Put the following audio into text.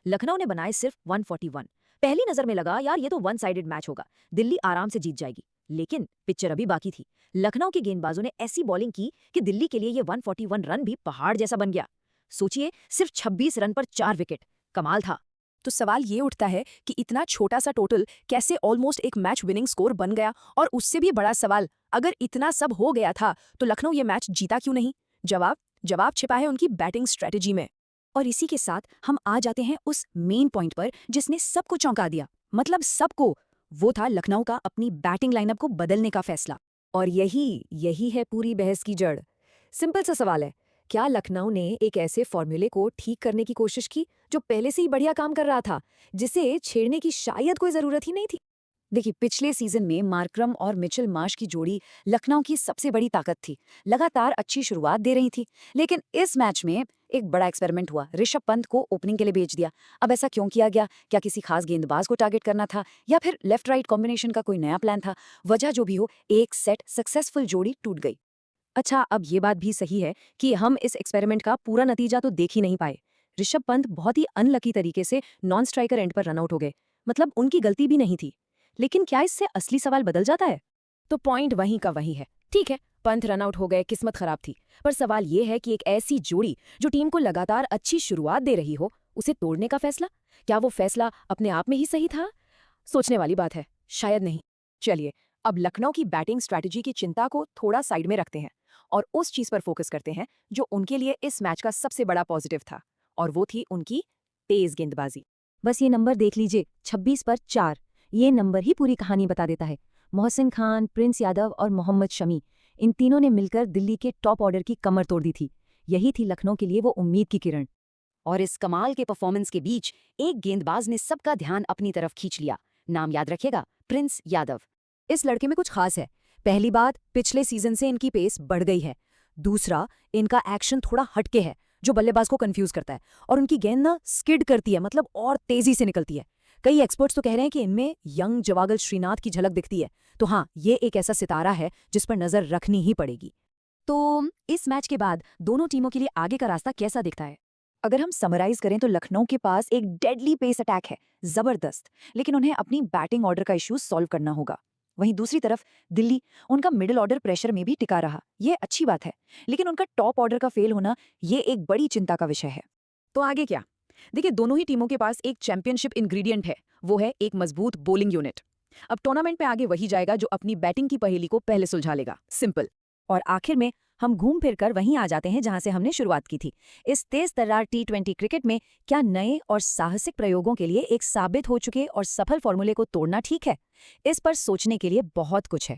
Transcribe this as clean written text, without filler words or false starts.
लखनऊ ने बनाए सिर्फ 141। पहली नजर में लगा यार ये तो वन साइडेड मैच होगा, दिल्ली आराम से जीत जाएगी। लेकिन पिक्चर अभी बाकी थी। लखनऊ के गेंदबाजों ने ऐसी बॉलिंग की कि दिल्ली के लिए ये 141 रन भी पहाड़ जैसा बन गया। सोचिए, सिर्फ 26 रन पर 4 विकेट। कमाल था। तो सवाल ये उठता है कि इतना छोटा सा टोटल कैसे ऑलमोस्ट एक मैच विनिंग स्कोर बन गया। और उससे भी बड़ा सवाल, अगर इतना सब हो गया था तो लखनऊ ये मैच जीता क्यों नहीं? जवाब छिपा है उनकी बैटिंग स्ट्रेटेजी में। और इसी के साथ हम आ जाते हैं उस मेन पॉइंट पर जिसने सबको चौंका दिया, मतलब सबको। वो था लखनऊ का अपनी बैटिंग लाइनअप को बदलने का फैसला। और यही है पूरी बहस की जड़। सिंपल सा सवाल है, क्या लखनऊ ने एक ऐसे फॉर्मूले को ठीक करने की कोशिश की जो पहले से ही बढ़िया काम कर रहा था, जिसे छेड़ने की शायद कोई जरूरत ही नहीं थी? देखिए, पिछले सीजन में मार्करम और मिचेल मार्श की जोड़ी लखनऊ की सबसे बड़ी ताकत थी, लगातार अच्छी शुरुआत दे रही थी। लेकिन इस मैच में एक बड़ा एक्सपेरिमेंट हुआ, ऋषभ पंत को ओपनिंग के लिए भेज दिया। अब ऐसा क्यों किया गया? क्या किसी खास गेंदबाज को टारगेट करना था, या फिर लेफ्ट राइट कॉम्बिनेशन का कोई नया प्लान था? वजह जो भी हो, एक सेट सक्सेसफुल जोड़ी टूट गई। अच्छा, अब ये बात भी सही है कि हम इस एक्सपेरिमेंट का पूरा नतीजा तो देख ही नहीं पाए। ऋषभ पंत बहुत ही अनलकी तरीके से नॉन स्ट्राइकर एंड पर रनआउट हो गए, मतलब उनकी गलती भी नहीं थी। लेकिन क्या इससे असली सवाल बदल जाता है? तो पॉइंट वहीं का वहीं है। ठीक है, पंत रनआउट हो गए, किस्मत खराब थी। पर सवाल ये है कि एक ऐसी जोड़ी जो टीम को लगातार अच्छी शुरुआत दे रही हो, उसे तोड़ने का फैसला, क्या वो फैसला अपने आप में ही सही था? सोचने वाली बात है। शायद नहीं। चलिए, अब लखनऊ की बैटिंग स्ट्रैटेजी की चिंता को थोड़ा साइड में रखते हैं और उस चीज पर फोकस करते हैं जो उनके लिए इस मैच का सबसे बड़ा पॉजिटिव था, और वो थी उनकी तेज गेंदबाजी। बस ये नंबर देख लीजिए, 26 पर 4। ये नंबर ही पूरी कहानी बता देता है। मोहसिन खान, प्रिंस यादव और मोहम्मद शमी, इन तीनों ने मिलकर दिल्ली के टॉप ऑर्डर की कमर तोड़ दी थी। यही थी लखनऊ के लिए वो उम्मीद की किरण। और इस कमाल के परफॉर्मेंस के बीच एक गेंदबाज ने सबका ध्यान अपनी तरफ खींच लिया। नाम याद रखिएगा, प्रिंस यादव। इस लड़के में कुछ खास है। पहली बात, पिछले सीजन से इनकी पेस बढ़ गई है। दूसरा, इनका एक्शन थोड़ा हटके है, जो बल्लेबाज को कंफ्यूज करता है। और उनकी गेंद ना स्किड करती है, मतलब और तेजी से निकलती है। कई एक्सपर्ट्स तो कह रहे हैं कि इनमें यंग जवागल श्रीनाथ की झलक दिखती है। तो हाँ, ये एक ऐसा सितारा है जिस पर नजर रखनी ही पड़ेगी। तो इस मैच के बाद दोनों टीमों के लिए आगे का रास्ता कैसा दिखता है? अगर हम समराइज करें तो लखनऊ के पास एक डेडली पेस अटैक है, जबरदस्त। लेकिन उन्हें अपनी बैटिंग ऑर्डर का इश्यू सॉल्व करना होगा। वहीं दूसरी तरफ दिल्ली, उनका मिडिल ऑर्डर प्रेशर में भी टिका रहा, ये अच्छी बात है। लेकिन उनका टॉप ऑर्डर का फेल होना, ये एक बड़ी चिंता का विषय है। तो आगे क्या? देखिए, दोनों ही टीमों के पास एक चैंपियनशिप इंग्रेडिएंट है, वो है एक मजबूत बॉलिंग यूनिट। अब टूर्नामेंट में आगे वही जाएगा जो अपनी बैटिंग की पहेली को पहले सुलझा लेगा, सिंपल। और आखिर में हम घूम फिर कर वहीं आ जाते हैं जहां से हमने शुरुआत की थी। इस तेज तर्रार T20 क्रिकेट में क्या नए और साहसिक प्रयोगों के लिए एक साबित हो चुके और सफल फॉर्मूले को तोड़ना ठीक है? इस पर सोचने के लिए बहुत कुछ है।